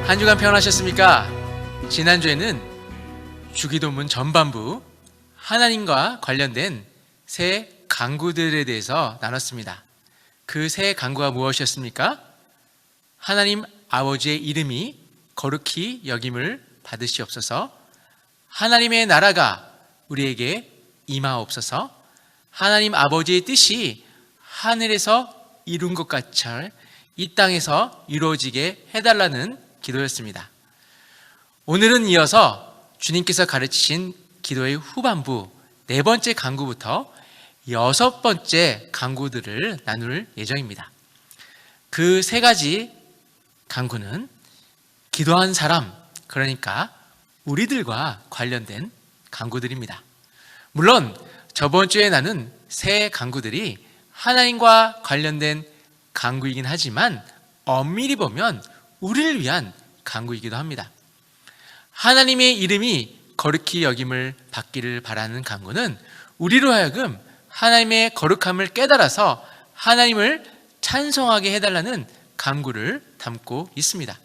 한 주간 평안하셨습니까? 지난주에는 주기도문 전반부 하나님과 관련된 새 간구들에 대해서 나눴습니다. 그 새 간구가 무엇이었습니까? 하나님 아버지의 이름이 거룩히 여김을 받으시옵소서, 하나님의 나라가 우리에게 임하옵소서, 하나님 아버지의 뜻이 하늘에서 이룬 것 같이 이 땅에서 이루어지게 해달라는 기도였습니다. 오늘은 이어서 주님께서 가르치신 기도의 후반부 네 번째 간구부터 여섯 번째 간구들을 나눌 예정입니다. 그 세 가지 간구는 기도한 사람, 그러니까 우리들과 관련된 간구들입니다. 물론 저번 주에 나눈 세 간구들이 하나님과 관련된 간구이긴 하지만 엄밀히 보면 우리를 위한 간구이기도 합니다. 하나님의 이름이 거룩히 여김을 받기를 바라는 간구는 우리로 하여금 하나님의 거룩함을 깨달아서 하나님을 찬송하게 해달라는 간구를 담고 있습니다.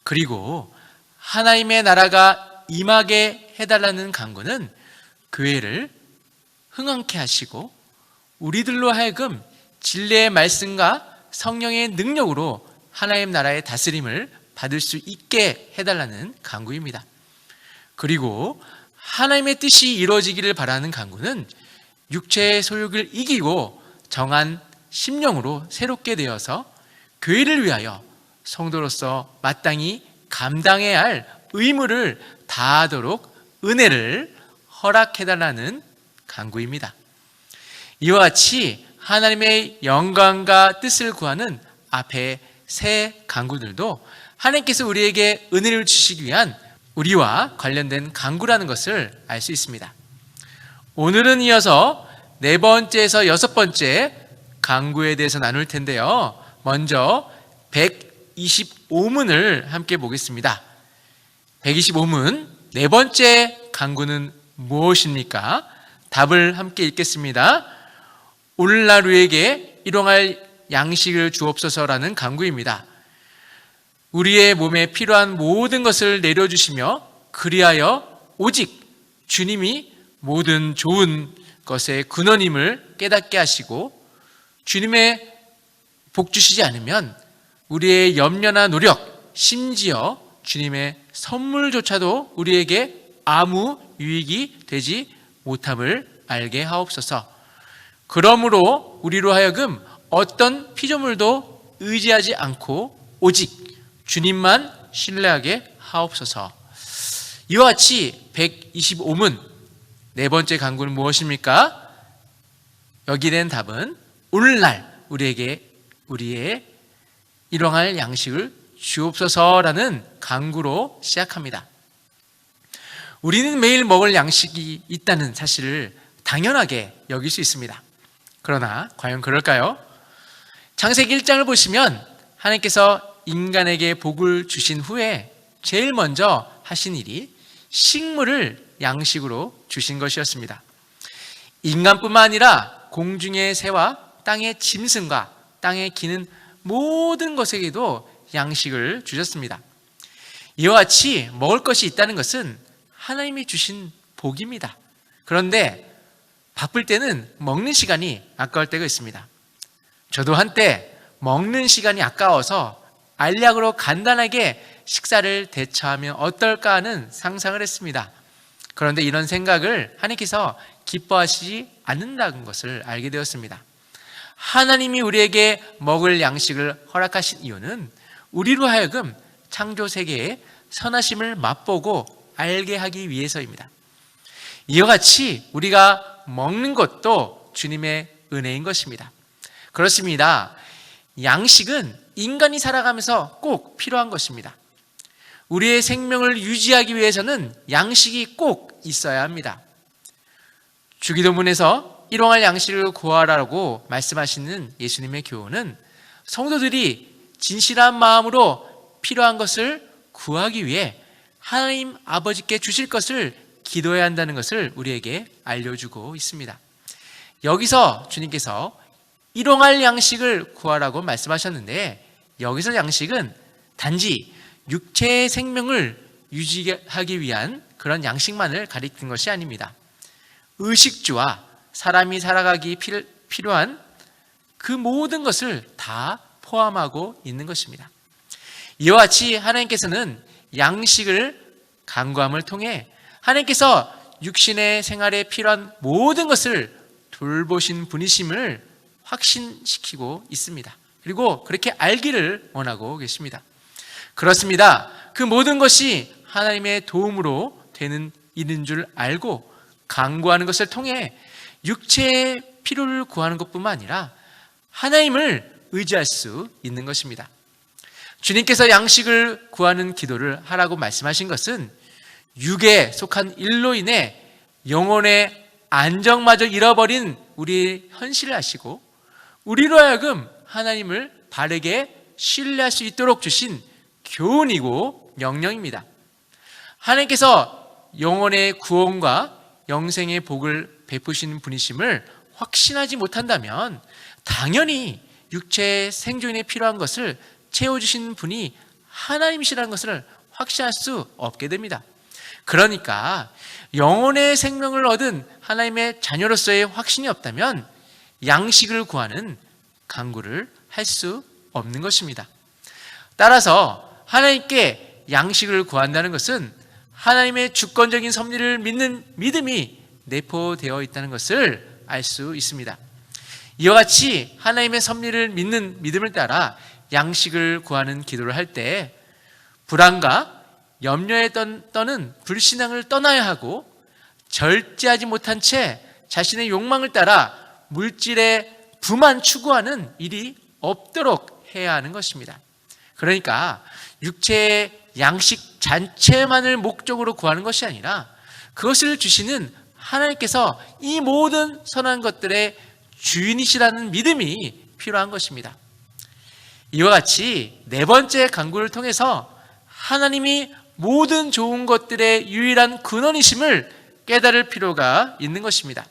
그리고 하나님의 나라가 임하게 해달라는 간구는 교회를 흥왕케 하시고 우리들로 하여금 진리의 말씀과 성령의 능력으로 하나님 나라의 다스림을 받을 수 있게 해달라는 간구입니다. 그리고 하나님의 뜻이 이루어지기를 바라는 간구는 육체의 소욕을 이기고 정한 심령으로 새롭게 되어서 교회를 위하여 성도로서 마땅히 감당해야 할 의무를 다하도록 은혜를 허락해달라는 간구입니다. 이와 같이 하나님의 영광과 뜻을 구하는 앞에 세 간구들도 하나님께서 우리에게 은혜를 주시기 위한 우리와 관련된 간구라는 것을 알 수 있습니다. 오늘은 이어서 네 번째에서 여섯 번째 간구에 대해서 나눌 텐데요. 먼저 125문을 함께 보겠습니다. 125문 네 번째 간구는 무엇입니까? 답을 함께 읽겠습니다. 오늘날 우리에게 일용할 양식을 주옵소서라는 간구입니다. 우리의 몸에 필요한 모든 것을 내려주시며 그리하여 오직 주님이 모든 좋은 것의 근원임을 깨닫게 하시고 주님의 복 주시지 않으면 우리의 염려나 노력, 심지어 주님의 선물조차도 우리에게 아무 유익이 되지 못함을 알게 하옵소서. 그러므로 우리로 하여금 어떤 피조물도 의지하지 않고 오직 주님만 신뢰하게 하옵소서. 이와 같이 125문 네 번째 간구는 무엇입니까? 여기 된 답은 오늘날 우리에게 우리의 일용할 양식을 주옵소서라는 간구로 시작합니다. 우리는 매일 먹을 양식이 있다는 사실을 당연하게 여길 수 있습니다. 그러나 과연 그럴까요? 창세기 1장을 보시면 하나님께서 인간에게 복을 주신 후에 제일 먼저 하신 일이 식물을 양식으로 주신 것이었습니다. 인간뿐만 아니라 공중의 새와 땅의 짐승과 땅에 기는 모든 것에게도 양식을 주셨습니다. 이와 같이 먹을 것이 있다는 것은 하나님이 주신 복입니다. 그런데 바쁠 때는 먹는 시간이 아까울 때가 있습니다. 저도 한때 먹는 시간이 아까워서 알약으로 간단하게 식사를 대처하면 어떨까 하는 상상을 했습니다. 그런데 이런 생각을 하나님께서 기뻐하시지 않는다는 것을 알게 되었습니다. 하나님이 우리에게 먹을 양식을 허락하신 이유는 우리로 하여금 창조 세계의 선하심을 맛보고 알게 하기 위해서입니다. 이와 같이 우리가 먹는 것도 주님의 은혜인 것입니다. 그렇습니다. 양식은 인간이 살아가면서 꼭 필요한 것입니다. 우리의 생명을 유지하기 위해서는 양식이 꼭 있어야 합니다. 주기도문에서 일용할 양식을 구하라고 말씀하시는 예수님의 교훈은 성도들이 진실한 마음으로 필요한 것을 구하기 위해 하나님 아버지께 주실 것을 기도해야 한다는 것을 우리에게 알려주고 있습니다. 여기서 주님께서 일용할 양식을 구하라고 말씀하셨는데 여기서 양식은 단지 육체의 생명을 유지하기 위한 그런 양식만을 가리키는 것이 아닙니다. 의식주와 사람이 살아가기 필요한 그 모든 것을 다 포함하고 있는 것입니다. 이와 같이 하나님께서는 양식을 간구함을 통해 하나님께서 육신의 생활에 필요한 모든 것을 돌보신 분이심을 확신시키고 있습니다. 그리고 그렇게 알기를 원하고 계십니다. 그렇습니다. 그 모든 것이 하나님의 도움으로 되는 일인 줄 알고 간구하는 것을 통해 육체의 필요를 구하는 것뿐만 아니라 하나님을 의지할 수 있는 것입니다. 주님께서 양식을 구하는 기도를 하라고 말씀하신 것은 육에 속한 일로 인해 영혼의 안정마저 잃어버린 우리의 현실을 아시고 우리로 하여금 하나님을 바르게 신뢰할 수 있도록 주신 교훈이고 명령입니다. 하나님께서 영혼의 구원과 영생의 복을 베푸시는 분이심을 확신하지 못한다면 당연히 육체의 생존에 필요한 것을 채워주시는 분이 하나님이시라는 것을 확신할 수 없게 됩니다. 그러니까 영혼의 생명을 얻은 하나님의 자녀로서의 확신이 없다면 양식을 구하는 간구를 할 수 없는 것입니다. 따라서 하나님께 양식을 구한다는 것은 하나님의 주권적인 섭리를 믿는 믿음이 내포되어 있다는 것을 알 수 있습니다. 이와 같이 하나님의 섭리를 믿는 믿음을 따라 양식을 구하는 기도를 할 때 불안과 염려에 떠는 불신앙을 떠나야 하고 절제하지 못한 채 자신의 욕망을 따라 물질의 부만 추구하는 일이 없도록 해야 하는 것입니다. 그러니까 육체의 양식 자체만을 목적으로 구하는 것이 아니라 그것을 주시는 하나님께서 이 모든 선한 것들의 주인이시라는 믿음이 필요한 것입니다. 이와 같이 네 번째 간구를 통해서 하나님이 모든 좋은 것들의 유일한 근원이심을 깨달을 필요가 있는 것입니다.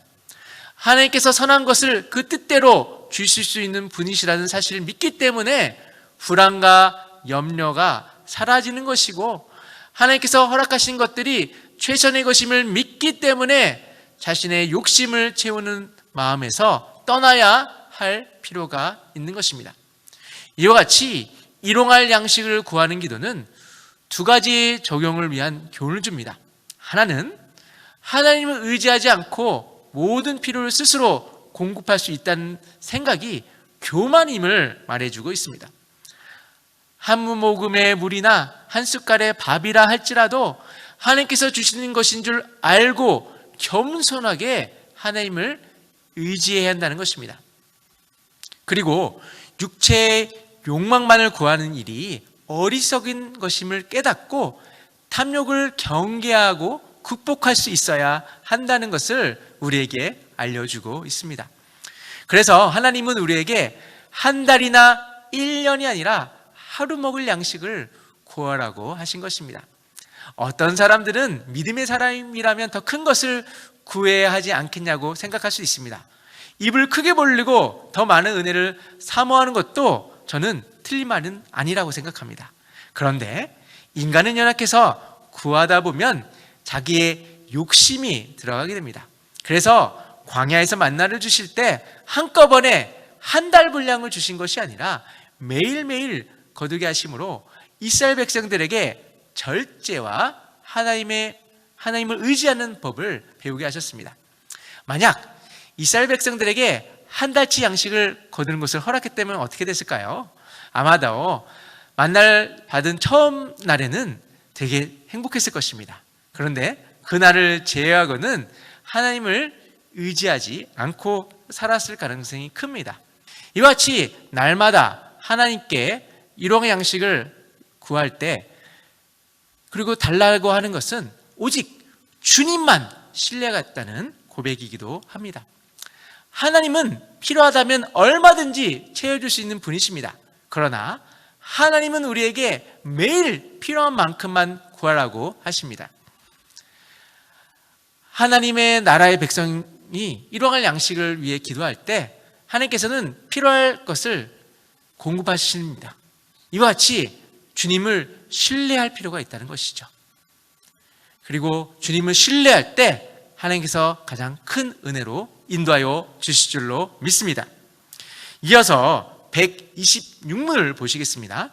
하나님께서 선한 것을 그 뜻대로 주실 수 있는 분이시라는 사실을 믿기 때문에 불안과 염려가 사라지는 것이고 하나님께서 허락하신 것들이 최선의 것임을 믿기 때문에 자신의 욕심을 채우는 마음에서 떠나야 할 필요가 있는 것입니다. 이와 같이 일용할 양식을 구하는 기도는 두 가지 적용을 위한 교훈을 줍니다. 하나는 하나님을 의지하지 않고 모든 필요를 스스로 공급할 수 있다는 생각이 교만임을 말해주고 있습니다. 한 모금의 물이나 한 숟갈의 밥이라 할지라도 하나님께서 주시는 것인 줄 알고 겸손하게 하나님을 의지해야 한다는 것입니다. 그리고 육체의 욕망만을 구하는 일이 어리석은 것임을 깨닫고 탐욕을 경계하고 극복할 수 있어야 한다는 것을 우리에게 알려주고 있습니다. 그래서 하나님은 우리에게 한 달이나 1년이 아니라 하루 먹을 양식을 구하라고 하신 것입니다. 어떤 사람들은 믿음의 사람이라면 더 큰 것을 구해야 하지 않겠냐고 생각할 수 있습니다. 입을 크게 벌리고 더 많은 은혜를 사모하는 것도 저는 틀린 말은 아니라고 생각합니다. 그런데 인간은 연약해서 구하다 보면 자기의 욕심이 들어가게 됩니다. 그래서 광야에서 만나를 주실 때 한꺼번에 한 달 분량을 주신 것이 아니라 매일매일 거두게 하심으로 이스라엘 백성들에게 절제와 하나님을 의지하는 법을 배우게 하셨습니다. 만약 이스라엘 백성들에게 한 달치 양식을 거두는 것을 허락했다면 어떻게 됐을까요? 아마도 만나를 받은 처음 날에는 되게 행복했을 것입니다. 그런데 그날을 제외하고는 하나님을 의지하지 않고 살았을 가능성이 큽니다. 이와 같이 날마다 하나님께 일용의 양식을 구할 때 그리고 달라고 하는 것은 오직 주님만 신뢰가 있다는 고백이기도 합니다. 하나님은 필요하다면 얼마든지 채워줄 수 있는 분이십니다. 그러나 하나님은 우리에게 매일 필요한 만큼만 구하라고 하십니다. 하나님의 나라의 백성이 일용할 양식을 위해 기도할 때 하나님께서는 필요할 것을 공급하십니다. 이와 같이 주님을 신뢰할 필요가 있다는 것이죠. 그리고 주님을 신뢰할 때 하나님께서 가장 큰 은혜로 인도하여 주실 줄로 믿습니다. 이어서 126문을 보시겠습니다.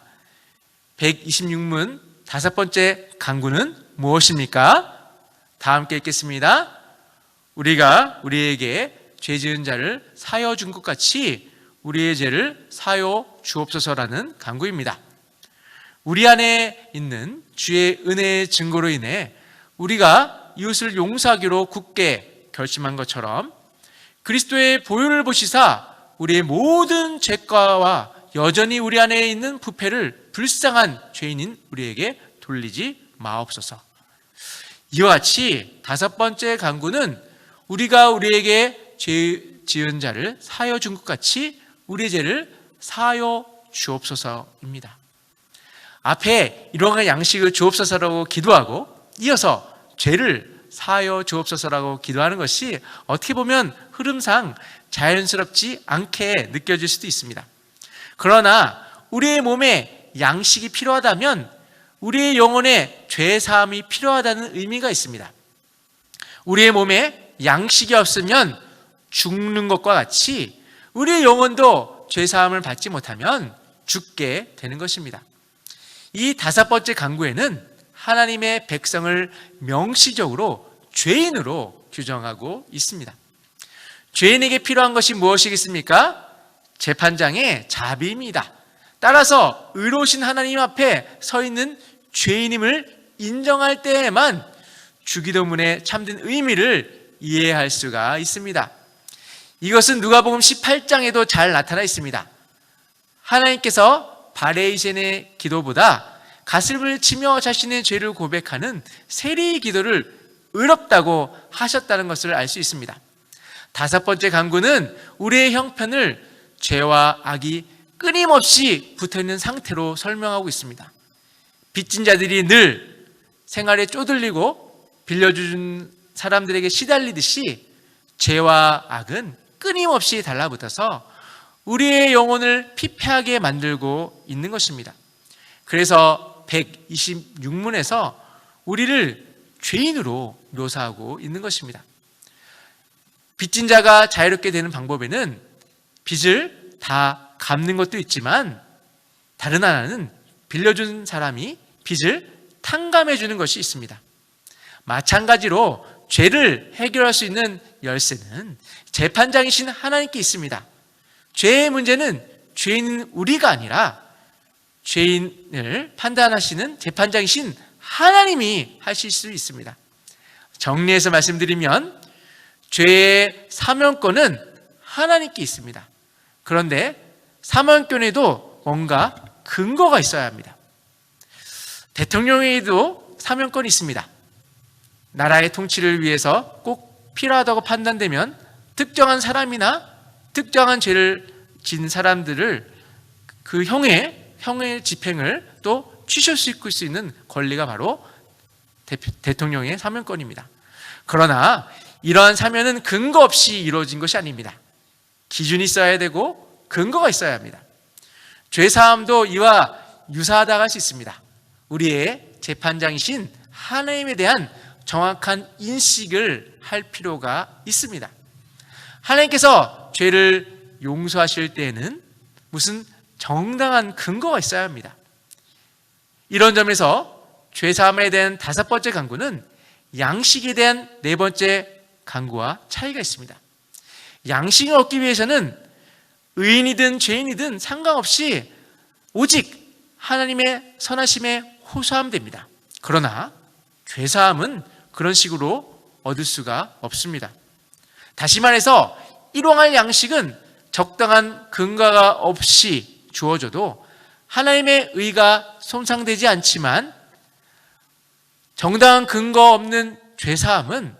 126문 다섯 번째 간구는 무엇입니까? 다 함께 읽겠습니다. 우리가 우리에게 죄 지은 자를 사하여 준 것 같이 우리의 죄를 사하여 주옵소서라는 간구입니다. 우리 안에 있는 주의 은혜의 증거로 인해 우리가 이웃을 용서하기로 굳게 결심한 것처럼 그리스도의 보혈을 보시사 우리의 모든 죄과와 여전히 우리 안에 있는 부패를 불쌍한 죄인인 우리에게 돌리지 마옵소서. 이와 같이 다섯 번째 간구는 우리가 우리에게 죄 지은 자를 사하여 준 것 같이 우리의 죄를 사하여 주옵소서입니다. 앞에 이러한 양식을 주옵소서라고 기도하고 이어서 죄를 사하여 주옵소서라고 기도하는 것이 어떻게 보면 흐름상 자연스럽지 않게 느껴질 수도 있습니다. 그러나 우리의 몸에 양식이 필요하다면 우리의 영혼에 죄 사함이 필요하다는 의미가 있습니다. 우리의 몸에 양식이 없으면 죽는 것과 같이 우리의 영혼도 죄 사함을 받지 못하면 죽게 되는 것입니다. 이 다섯 번째 간구에는 하나님의 백성을 명시적으로 죄인으로 규정하고 있습니다. 죄인에게 필요한 것이 무엇이겠습니까? 재판장의 자비입니다. 따라서 의로우신 하나님 앞에 서 있는 죄인임을 인정할 때에만 주기도문의 참된 의미를 이해할 수가 있습니다. 이것은 누가복음 18장에도 잘 나타나 있습니다. 하나님께서 바레이센의 기도보다 가슴을 치며 자신의 죄를 고백하는 세리의 기도를 의롭다고 하셨다는 것을 알 수 있습니다. 다섯 번째 간구는 우리의 형편을 죄와 악이 끊임없이 붙어있는 상태로 설명하고 있습니다. 빚진 자들이 늘 생활에 쪼들리고 빌려준 사람들에게 시달리듯이 죄와 악은 끊임없이 달라붙어서 우리의 영혼을 피폐하게 만들고 있는 것입니다. 그래서 126문에서 우리를 죄인으로 묘사하고 있는 것입니다. 빚진 자가 자유롭게 되는 방법에는 빚을 다 갚는 것도 있지만 다른 하나는 빌려준 사람이 빚을 탕감해 주는 것이 있습니다. 마찬가지로 죄를 해결할 수 있는 열쇠는 재판장이신 하나님께 있습니다. 죄의 문제는 죄인인 우리가 아니라 죄인을 판단하시는 재판장이신 하나님이 하실 수 있습니다. 정리해서 말씀드리면 죄의 사면권은 하나님께 있습니다. 그런데 사면권에도 뭔가 근거가 있어야 합니다. 대통령에게도 사면권이 있습니다. 나라의 통치를 위해서 꼭 필요하다고 판단되면 특정한 사람이나 특정한 죄를 지은 사람들을 그 형의 집행을 또 취소할 수 있는 권리가 바로 대통령의 사면권입니다. 그러나 이러한 사면은 근거 없이 이루어진 것이 아닙니다. 기준이 있어야 되고 근거가 있어야 합니다. 죄사함도 이와 유사하다고 할 수 있습니다. 우리의 재판장이신 하나님에 대한 정확한 인식을 할 필요가 있습니다. 하나님께서 죄를 용서하실 때에는 무슨 정당한 근거가 있어야 합니다. 이런 점에서 죄사함에 대한 다섯 번째 간구는 양식에 대한 네 번째 간구와 차이가 있습니다. 양식을 얻기 위해서는 의인이든 죄인이든 상관없이 오직 하나님의 선하심에 호소하면 됩니다. 그러나 죄사함은 그런 식으로 얻을 수가 없습니다. 다시 말해서 일용할 양식은 적당한 근거가 없이 주어져도 하나님의 의가 손상되지 않지만 정당한 근거 없는 죄사함은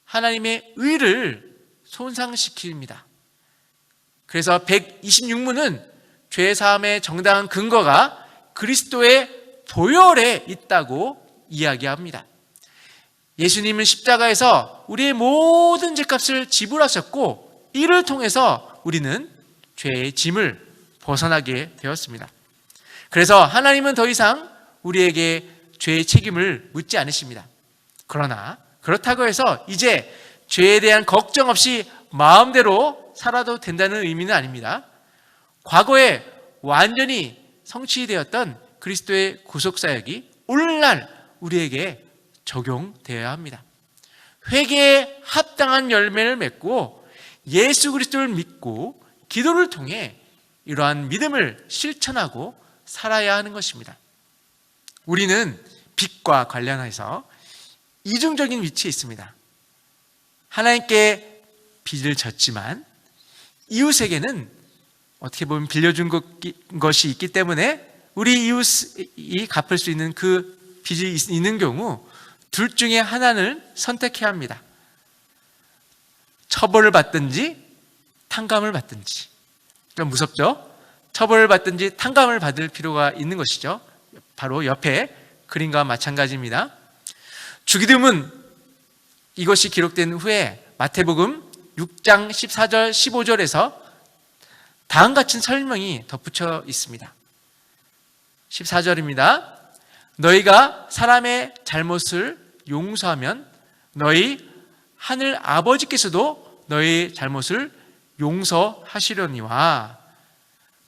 하나님의 의를 손상시킵니다. 그래서 126문은 죄사함의 정당한 근거가 그리스도의 보혈에 있다고 이야기합니다. 예수님은 십자가에서 우리의 모든 죄값을 지불하셨고 이를 통해서 우리는 죄의 짐을 벗어나게 되었습니다. 그래서 하나님은 더 이상 우리에게 죄의 책임을 묻지 않으십니다. 그러나 그렇다고 해서 이제 죄에 대한 걱정 없이 마음대로 살아도 된다는 의미는 아닙니다. 과거에 완전히 성취되었던 그리스도의 구속사역이 오늘날 우리에게 적용되어야 합니다. 회개에 합당한 열매를 맺고 예수 그리스도를 믿고 기도를 통해 이러한 믿음을 실천하고 살아야 하는 것입니다. 우리는 빚과 관련해서 이중적인 위치에 있습니다. 하나님께 빚을 졌지만 이웃에게는 어떻게 보면 빌려준 것이 있기 때문에 우리 이웃이 갚을 수 있는 그 빚이 있는 경우 둘 중에 하나를 선택해야 합니다. 처벌을 받든지 탕감을 받든지. 좀 무섭죠? 처벌을 받든지 탕감을 받을 필요가 있는 것이죠. 바로 옆에 그림과 마찬가지입니다. 주기도문 이것이 기록된 후에 마태복음 6장 14절 15절에서 다음 같은 설명이 덧붙여 있습니다. 14절입니다. 너희가 사람의 잘못을 용서하면 너희 하늘 아버지께서도 너희 잘못을 용서하시려니와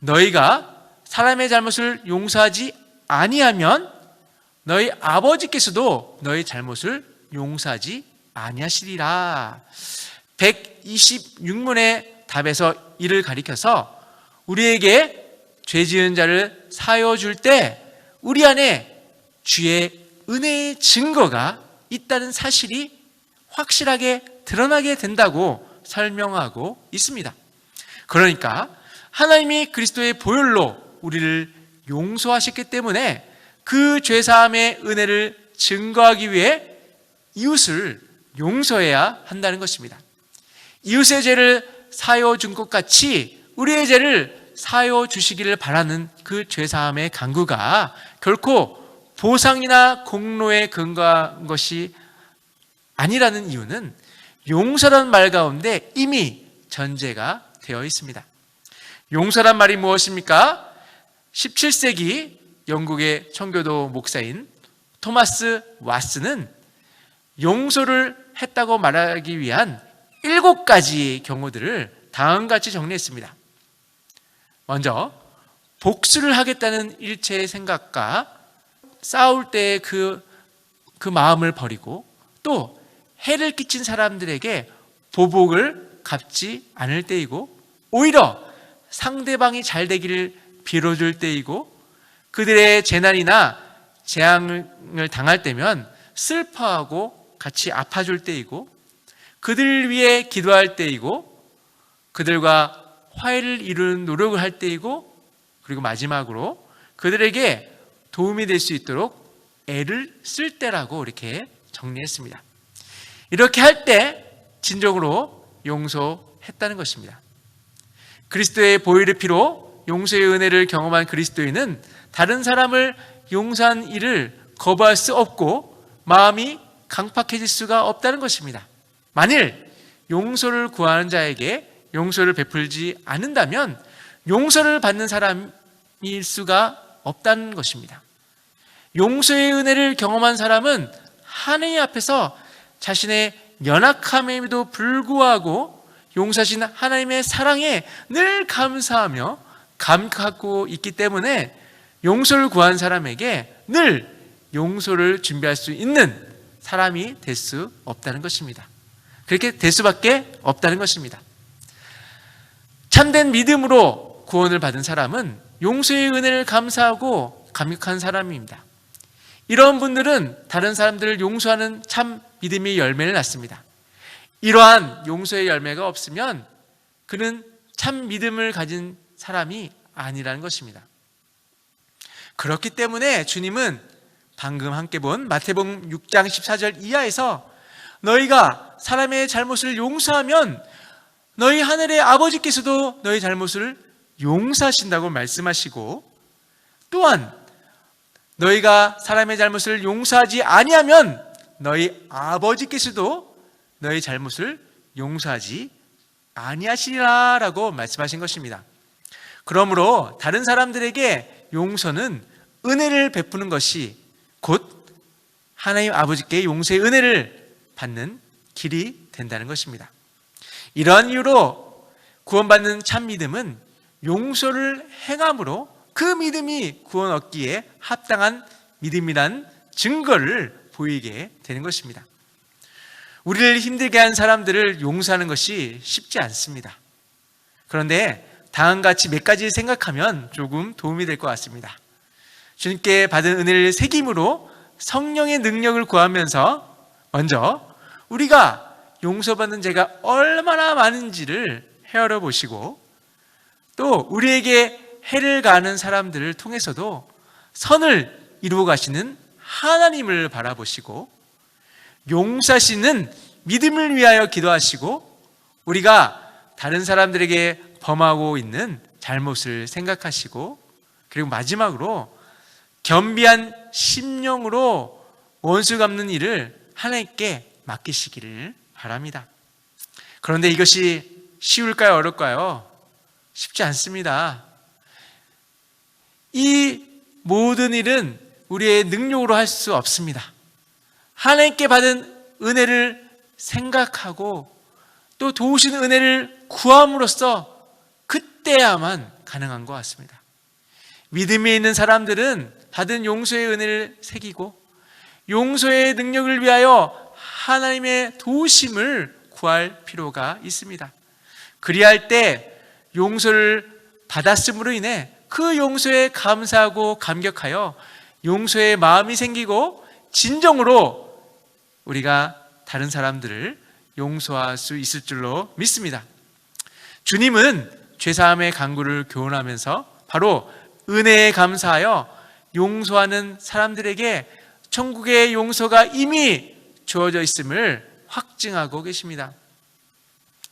너희가 사람의 잘못을 용서하지 아니하면 너희 아버지께서도 너희 잘못을 용서하지 아니하시리라. 126문의 답에서 이를 가리켜서 우리에게 죄 지은 자를 사하여 줄 때 우리 안에 주의 은혜의 증거가 있다는 사실이 확실하게 드러나게 된다고 설명하고 있습니다. 그러니까 하나님이 그리스도의 보혈로 우리를 용서하셨기 때문에 그 죄사함의 은혜를 증거하기 위해 이웃을 용서해야 한다는 것입니다. 이웃의 죄를 사하여 준 것 같이 우리의 죄를 사하여 주시기를 바라는 그 죄사함의 간구가 결코 보상이나 공로에 근거한 것이 아니라는 이유는 용서란 말 가운데 이미 전제가 되어 있습니다. 용서란 말이 무엇입니까? 17세기 영국의 청교도 목사인 토마스 왓스는 용서를 했다고 말하기 위한 7가지 경우들을 다음같이 정리했습니다. 먼저 복수를 하겠다는 일체의 생각과 싸울 때의 그 마음을 버리고 또 해를 끼친 사람들에게 보복을 갚지 않을 때이고 오히려 상대방이 잘 되기를 빌어줄 때이고 그들의 재난이나 재앙을 당할 때면 슬퍼하고 같이 아파줄 때이고 그들을 위해 기도할 때이고 그들과 화해를 이루는 노력을 할 때이고 그리고 마지막으로 그들에게 도움이 될 수 있도록 애를 쓸 때라고 이렇게 정리했습니다. 이렇게 할 때 진정으로 용서했다는 것입니다. 그리스도의 보혈의 피로 용서의 은혜를 경험한 그리스도인은 다른 사람을 용서한 일을 거부할 수 없고 마음이 강팍해질 수가 없다는 것입니다. 만일 용서를 구하는 자에게 용서를 베풀지 않는다면 용서를 받는 사람일 수가 없다는 것입니다. 용서의 은혜를 경험한 사람은 하나님 앞에서 자신의 연약함에도 불구하고 용서하신 하나님의 사랑에 늘 감사하며 감격하고 있기 때문에 용서를 구한 사람에게 늘 용서를 준비할 수 있는 사람이 될 수 없다는 것입니다. 그렇게 될 수밖에 없다는 것입니다. 참된 믿음으로 구원을 받은 사람은 용서의 은혜를 감사하고 감격한 사람입니다. 이런 분들은 다른 사람들을 용서하는 참 믿음의 열매를 낳습니다. 이러한 용서의 열매가 없으면 그는 참 믿음을 가진 사람이 아니라는 것입니다. 그렇기 때문에 주님은 방금 함께 본 마태복음 6장 14절 이하에서 너희가 사람의 잘못을 용서하면 너희 하늘의 아버지께서도 너희 잘못을 용서하신다고 말씀하시고 또한 너희가 사람의 잘못을 용서하지 아니하면 너희 아버지께서도 너희 잘못을 용서하지 아니하시리라 라고 말씀하신 것입니다. 그러므로 다른 사람들에게 용서는 은혜를 베푸는 것이 곧 하나님 아버지께 용서의 은혜를 받는 길이 된다는 것입니다. 이러한 이유로 구원받는 참 믿음은 용서를 행함으로 그 믿음이 구원 얻기에 합당한 믿음이란 증거를 보이게 되는 것입니다. 우리를 힘들게 한 사람들을 용서하는 것이 쉽지 않습니다. 그런데 다음과 같이 몇 가지 생각하면 조금 도움이 될 것 같습니다. 주님께 받은 은혜를 새김으로 성령의 능력을 구하면서 먼저 우리가 용서받는 죄가 얼마나 많은지를 헤아려 보시고, 또 우리에게 해를 가하는 사람들을 통해서도 선을 이루어 가시는 하나님을 바라보시고, 용서하시는 믿음을 위하여 기도하시고, 우리가 다른 사람들에게 범하고 있는 잘못을 생각하시고, 그리고 마지막으로 겸비한 심령으로 원수 갚는 일을 하나님께 맡기시기를 바랍니다. 그런데 이것이 쉬울까요? 어려울까요? 쉽지 않습니다. 이 모든 일은 우리의 능력으로 할 수 없습니다. 하나님께 받은 은혜를 생각하고 또 도우시는 은혜를 구함으로써 그때야만 가능한 것 같습니다. 믿음에 있는 사람들은 받은 용서의 은혜를 새기고 용서의 능력을 위하여 하나님의 도우심을 구할 필요가 있습니다. 그리할 때 용서를 받았음으로 인해 그 용서에 감사하고 감격하여 용서의 마음이 생기고 진정으로 우리가 다른 사람들을 용서할 수 있을 줄로 믿습니다. 주님은 죄사함의 간구를 교훈하면서 바로 은혜에 감사하여 용서하는 사람들에게 천국의 용서가 이미 주어져 있음을 확증하고 계십니다.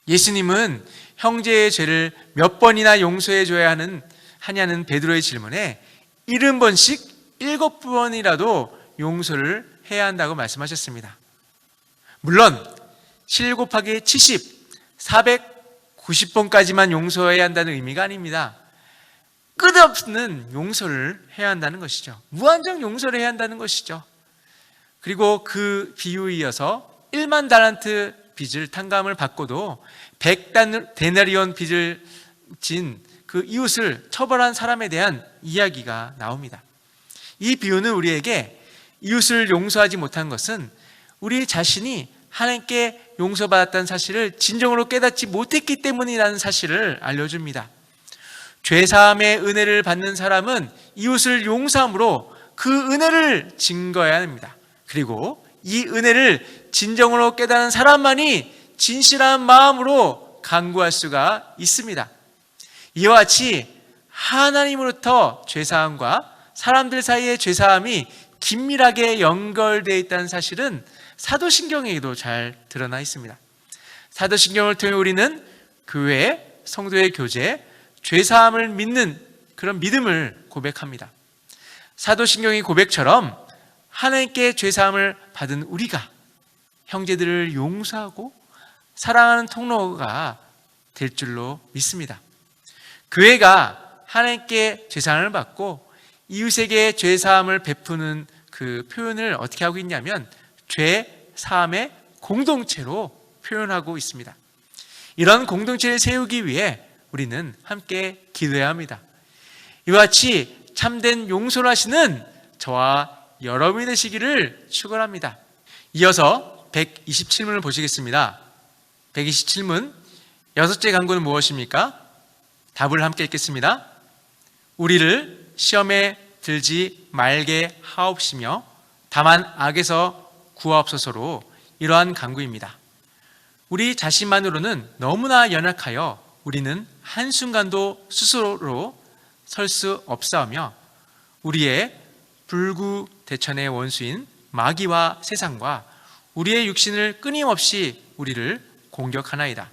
예수님은 형제의 죄를 몇 번이나 용서해 줘야 하냐는 베드로의 질문에 70번씩 7번이라도 용서를 해야 한다고 말씀하셨습니다. 물론 7 곱하기 70, 490번까지만 용서해야 한다는 의미가 아닙니다. 끝없는 용서를 해야 한다는 것이죠. 무한정 용서를 해야 한다는 것이죠. 그리고 그 비유에 이어서 1만 달란트 빚을 탕감을 받고도 100데나리온 빚을 진 그 이웃을 처벌한 사람에 대한 이야기가 나옵니다. 이 비유는 우리에게 이웃을 용서하지 못한 것은 우리 자신이 하나님께 용서받았다는 사실을 진정으로 깨닫지 못했기 때문이라는 사실을 알려줍니다. 죄사함의 은혜를 받는 사람은 이웃을 용서함으로 그 은혜를 증거해야 합니다. 그리고 이 은혜를 진정으로 깨닫는 사람만이 진실한 마음으로 간구할 수가 있습니다. 이와 같이 하나님으로부터 죄사함과 사람들 사이의 죄사함이 긴밀하게 연결되어 있다는 사실은 사도신경에도 잘 드러나 있습니다. 사도신경을 통해 우리는 교회, 성도의 교제, 죄사함을 믿는 그런 믿음을 고백합니다. 사도신경의 고백처럼 하나님께 죄사함을 받은 우리가 형제들을 용서하고 사랑하는 통로가 될 줄로 믿습니다. 교회가 하나님께 죄사함을 받고 이웃에게 죄사함을 베푸는 그 표현을 어떻게 하고 있냐면 죄사함의 공동체로 표현하고 있습니다. 이런 공동체를 세우기 위해 우리는 함께 기도해야 합니다. 이와 같이 참된 용서를 하시는 저와 여러분이 되시기를 축원합니다. 이어서 127문을 보시겠습니다. 127문, 여섯째 간구는 무엇입니까? 답을 함께 읽겠습니다. 우리를 시험에 들지 말게 하옵시며 다만 악에서 구하옵소서로 이러한 간구입니다. 우리 자신만으로는 너무나 연약하여 우리는 한순간도 스스로로 설 수 없사오며 우리의 불구대천의 원수인 마귀와 세상과 우리의 육신을 끊임없이 우리를 공격하나이다.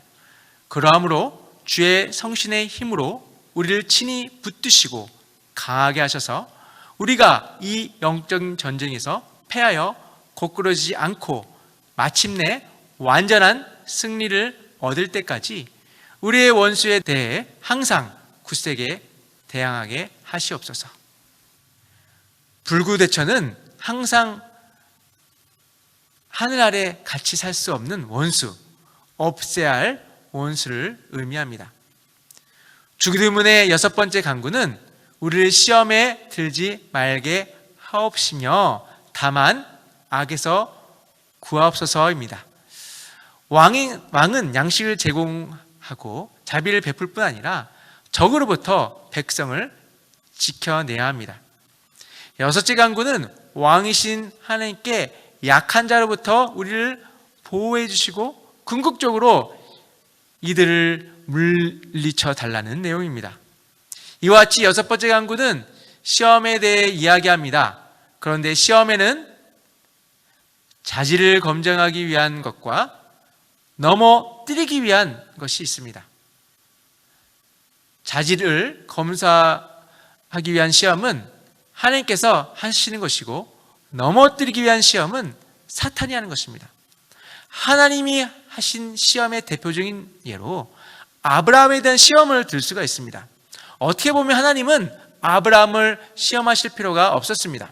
그러므로 주의 성신의 힘으로 우리를 친히 붙드시고 강하게 하셔서 우리가 이 영적 전쟁에서 패하여 고꾸러지지 않고 마침내 완전한 승리를 얻을 때까지 우리의 원수에 대해 항상 굳세게 대항하게 하시옵소서. 불구대천은 항상 하늘 아래 같이 살 수 없는 원수, 없애야 할 원수를 의미합니다. 죽음의 여섯 번째 간구는 우리를 시험에 들지 말게 하옵시며 다만 악에서 구하옵소서입니다. 왕은 양식을 제공하고 자비를 베풀 뿐 아니라 적으로부터 백성을 지켜내야 합니다. 여섯째 간구는 왕이신 하나님께 약한 자로부터 우리를 보호해 주시고 궁극적으로 이들을 물리쳐 달라는 내용입니다. 이와 같이 여섯 번째 간구는 시험에 대해 이야기합니다. 그런데 시험에는 자질을 검증하기 위한 것과 넘어뜨리기 위한 것이 있습니다. 자질을 검사하기 위한 시험은 하나님께서 하시는 것이고 넘어뜨리기 위한 시험은 사탄이 하는 것입니다. 하나님이 하신 시험의 대표적인 예로 아브라함에 대한 시험을 들 수가 있습니다. 어떻게 보면 하나님은 아브라함을 시험하실 필요가 없었습니다.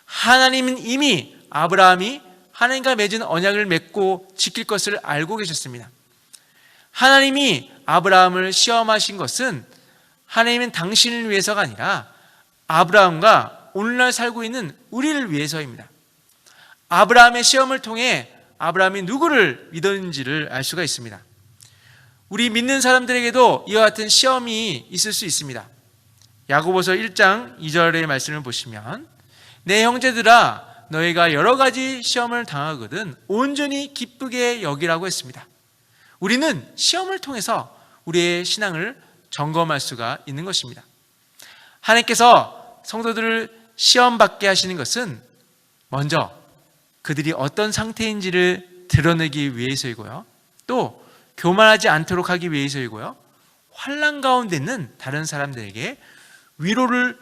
하나님은 이미 아브라함이 하나님과 맺은 언약을 맺고 지킬 것을 알고 계셨습니다. 하나님이 아브라함을 시험하신 것은 하나님은 당신을 위해서가 아니라 아브라함과 오늘날 살고 있는 우리를 위해서입니다. 아브라함의 시험을 통해 아브라함이 누구를 믿었는지를 알 수가 있습니다. 우리 믿는 사람들에게도 이와 같은 시험이 있을 수 있습니다. 야고보서 1장 2절의 말씀을 보시면 내 형제들아 너희가 여러 가지 시험을 당하거든 온전히 기쁘게 여기라고 했습니다. 우리는 시험을 통해서 우리의 신앙을 점검할 수가 있는 것입니다. 하나님께서 성도들을 시험받게 하시는 것은 먼저 그들이 어떤 상태인지를 드러내기 위해서이고요. 또 교만하지 않도록 하기 위해서이고요. 환난 가운데 있는 다른 사람들에게 위로를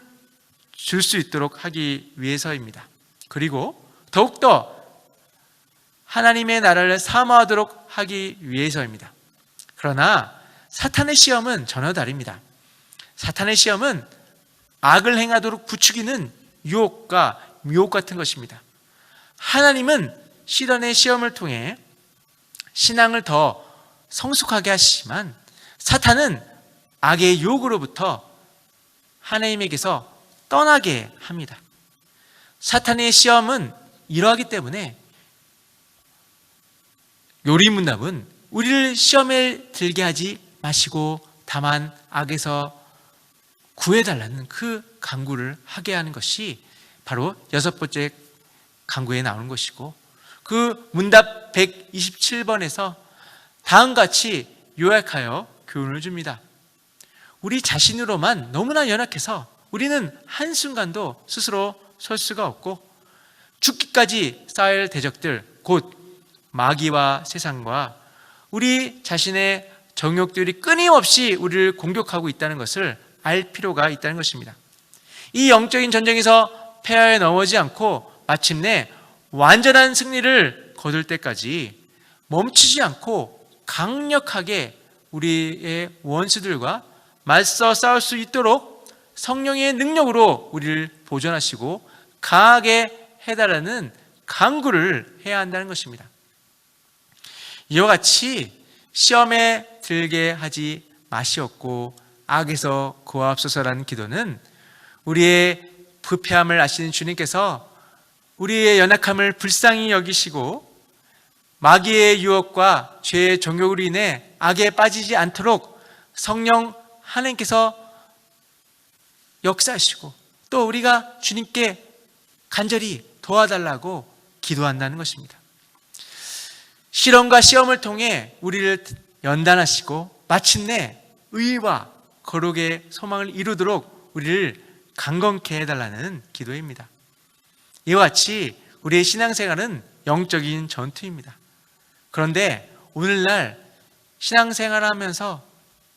줄 수 있도록 하기 위해서입니다. 그리고 더욱더 하나님의 나라를 사모하도록 하기 위해서입니다. 그러나 사탄의 시험은 전혀 다릅니다. 사탄의 시험은 악을 행하도록 부추기는 유혹과 미혹 같은 것입니다. 하나님은 시련의 시험을 통해 신앙을 더 성숙하게 하시지만 사탄은 악의 유혹으로부터 하나님에게서 떠나게 합니다. 사탄의 시험은 이러하기 때문에 요리문답은 우리를 시험에 들게 하지 마시고 다만 악에서 구해달라는 그 간구를 하게 하는 것이 바로 여섯 번째 간구에 나오는 것이고 그 문답 127번에서 다음같이 요약하여 교훈을 줍니다. 우리 자신으로만 너무나 연약해서 우리는 한순간도 스스로 설 수가 없고 죽기까지 쌓일 대적들 곧 마귀와 세상과 우리 자신의 정욕들이 끊임없이 우리를 공격하고 있다는 것을 알 필요가 있다는 것입니다. 이 영적인 전쟁에서 패하에 넘어지 않고 마침내 완전한 승리를 거둘 때까지 멈추지 않고 강력하게 우리의 원수들과 맞서 싸울 수 있도록 성령의 능력으로 우리를 보존하시고 강하게 해달라는 간구를 해야 한다는 것입니다. 이와 같이 시험에 들게 하지 마시옵고 악에서 구하옵소서라는 기도는 우리의 부패함을 아시는 주님께서 우리의 연약함을 불쌍히 여기시고 마귀의 유혹과 죄의 정욕으로 인해 악에 빠지지 않도록 성령 하나님께서 역사하시고 또 우리가 주님께 간절히 도와달라고 기도한다는 것입니다. 실험과 시험을 통해 우리를 연단하시고 마침내 의와 거룩의 소망을 이루도록 우리를 강건케 해달라는 기도입니다. 이와 같이 우리의 신앙생활은 영적인 전투입니다. 그런데 오늘날 신앙생활을 하면서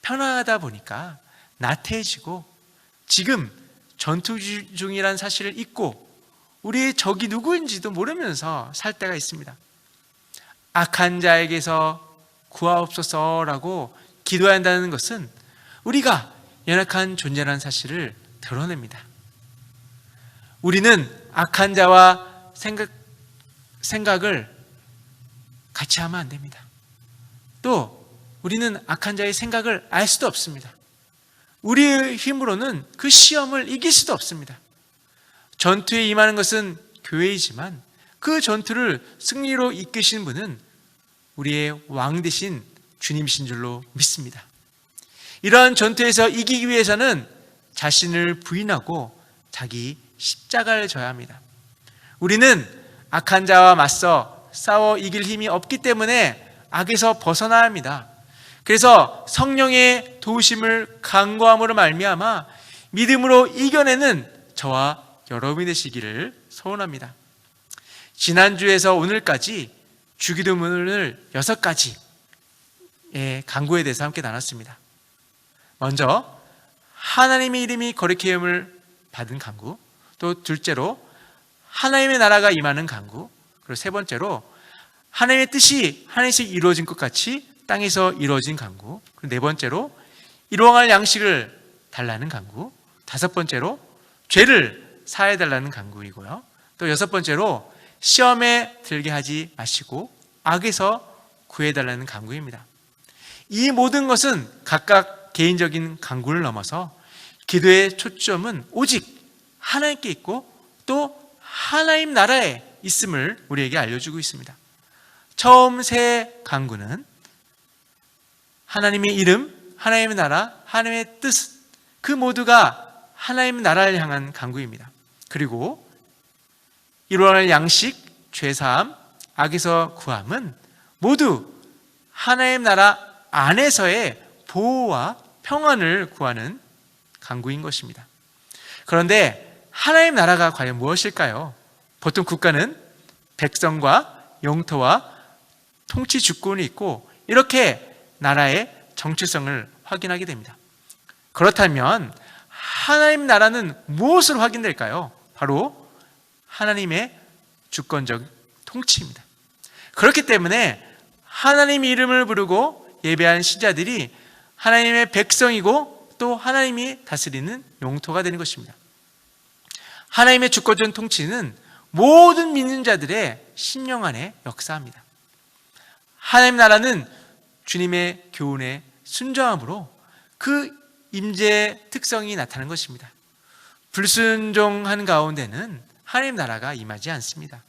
편안하다 보니까 나태해지고 지금 전투 중이라는 사실을 잊고 우리의 적이 누구인지도 모르면서 살 때가 있습니다. 악한 자에게서 구하옵소서라고 기도해야 한다는 것은 우리가 연약한 존재라는 사실을 드러냅니다. 우리는 악한 자와 생각을 같이 하면 안 됩니다. 또 우리는 악한 자의 생각을 알 수도 없습니다. 우리의 힘으로는 그 시험을 이길 수도 없습니다. 전투에 임하는 것은 교회이지만 그 전투를 승리로 이끄신 분은 우리의 왕 되신 주님이신 줄로 믿습니다. 이러한 전투에서 이기기 위해서는 자신을 부인하고 자기 십자가를 져야 합니다. 우리는 악한 자와 맞서 싸워 이길 힘이 없기 때문에 악에서 벗어나야 합니다. 그래서 성령의 도우심을 간구함으로 말미암아 믿음으로 이겨내는 저와 여러분이 되시기를 소원합니다. 지난주에서 오늘까지 주기도문을 6가지의 간구에 대해서 함께 나눴습니다. 먼저 하나님의 이름이 거룩히 여김을 받은 간구, 또 둘째로 하나님의 나라가 임하는 간구, 그리고 세 번째로 하나님의 뜻이 하늘에서 이루어진 것 같이 땅에서 이루어진 간구, 그리고 네 번째로 일용할 양식을 달라는 간구, 다섯 번째로 죄를 사해달라는 간구이고요. 또 여섯 번째로 시험에 들게 하지 마시고 악에서 구해달라는 간구입니다. 이 모든 것은 각각 개인적인 간구를 넘어서 기도의 초점은 오직 하나님께 있고 또 하나님 나라에 있음을 우리에게 알려주고 있습니다. 처음 세 간구는 하나님의 이름, 하나님의 나라, 하나님의 뜻, 그 모두가 하나님의 나라를 향한 간구입니다. 그리고 일용할 양식, 죄사함, 악에서 구함은 모두 하나님 나라 안에서의 보호와 평안을 구하는 간구인 것입니다. 그런데 하나님 나라가 과연 무엇일까요? 보통 국가는 백성과 영토와 통치 주권이 있고 이렇게 나라의 정체성을 확인하게 됩니다. 그렇다면 하나님 나라는 무엇으로 확인될까요? 바로 하나님의 주권적 통치입니다. 그렇기 때문에 하나님의 이름을 부르고 예배한 신자들이 하나님의 백성이고 또 하나님이 다스리는 영토가 되는 것입니다. 하나님의 주권적 통치는 모든 믿는 자들의 심령 안에 역사합니다. 하나님 나라는 주님의 교훈에 순종함으로 그 임재의 특성이 나타나는 것입니다. 불순종한 가운데는 하나님 나라가 임하지 않습니다.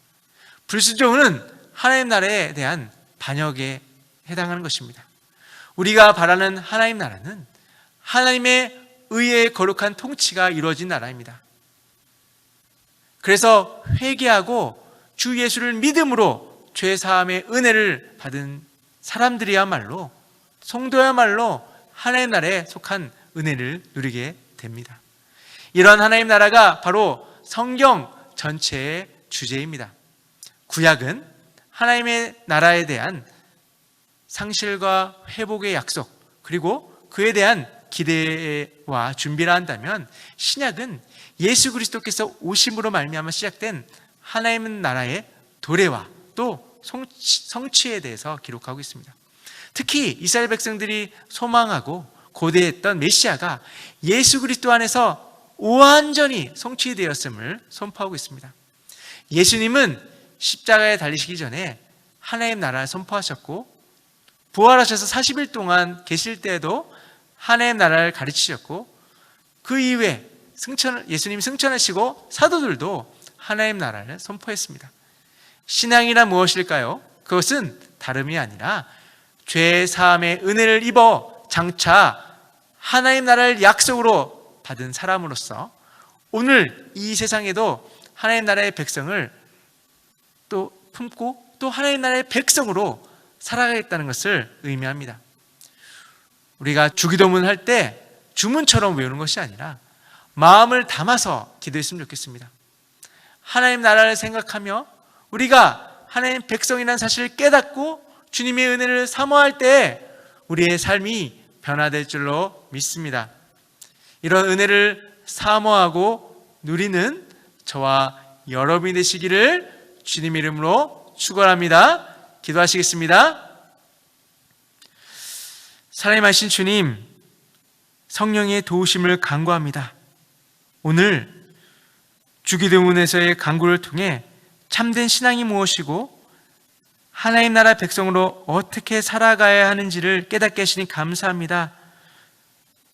불순종은 하나님 나라에 대한 반역에 해당하는 것입니다. 우리가 바라는 하나님 나라는 하나님의 의의 거룩한 통치가 이루어진 나라입니다. 그래서 회개하고 주 예수를 믿음으로 죄 사함의 은혜를 받은 사람들이야말로, 성도야말로 하나님 나라에 속한 은혜를 누리게 됩니다. 이런 하나님 나라가 바로 성경 전체의 주제입니다. 구약은 하나님의 나라에 대한 상실과 회복의 약속, 그리고 그에 대한 기대와 준비를 한다면 신약은 예수 그리스도께서 오심으로 말미암아 시작된 하나님 나라의 도래와 또 성취에 대해서 기록하고 있습니다. 특히 이스라엘 백성들이 소망하고 고대했던 메시아가 예수 그리스도 안에서 완전히 성취되었음을 선포하고 있습니다. 예수님은 십자가에 달리시기 전에 하나님 나라를 선포하셨고 부활하셔서 40일 동안 계실 때에도 하나님 나라를 가르치셨고 그 이후에 예수님이 승천하시고 사도들도 하나님 나라를 선포했습니다. 신앙이란 무엇일까요? 그것은 다름이 아니라 죄 사함의 은혜를 입어 장차 하나님 나라를 약속으로 받은 사람으로서 오늘 이 세상에도 하나님 나라의 백성을 또 품고 또 하나님 나라의 백성으로 살아가겠다는 것을 의미합니다. 우리가 주기도문 할 때 주문처럼 외우는 것이 아니라 마음을 담아서 기도했으면 좋겠습니다. 하나님 나라를 생각하며 우리가 하나님 백성이라는 사실을 깨닫고 주님의 은혜를 사모할 때 우리의 삶이 변화될 줄로 믿습니다. 이런 은혜를 사모하고 누리는 저와 여러분이 되시기를 주님 이름으로 축원합니다. 기도하시겠습니다. 사랑하신 주님, 성령의 도우심을 간구합니다. 오늘 주기도문에서의 간구를 통해 참된 신앙이 무엇이고 하나님 나라 백성으로 어떻게 살아가야 하는지를 깨닫게 하시니 감사합니다.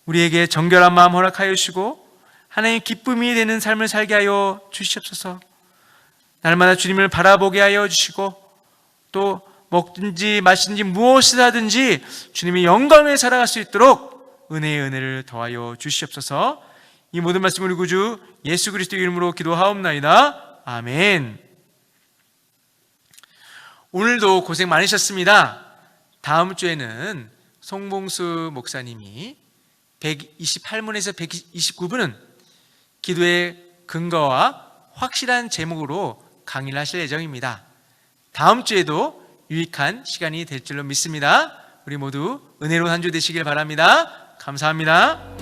우리에게 정결한 마음 허락하여 주시고 하나님 기쁨이 되는 삶을 살게 하여 주시옵소서. 날마다 주님을 바라보게 하여 주시고 또 먹든지 마시든지 무엇을 하든지 주님의 영광을 살아갈 수 있도록 은혜의 은혜를 더하여 주시옵소서. 이 모든 말씀 우리 구주 예수 그리스도의 이름으로 기도하옵나이다. 아멘. 오늘도 고생 많으셨습니다. 다음 주에는 송봉수 목사님이 128문에서 129문은 기도의 근거와 확실한 제목으로 강의를 하실 예정입니다. 다음 주에도 유익한 시간이 될 줄로 믿습니다. 우리 모두 은혜로운 한 주 되시길 바랍니다. 감사합니다.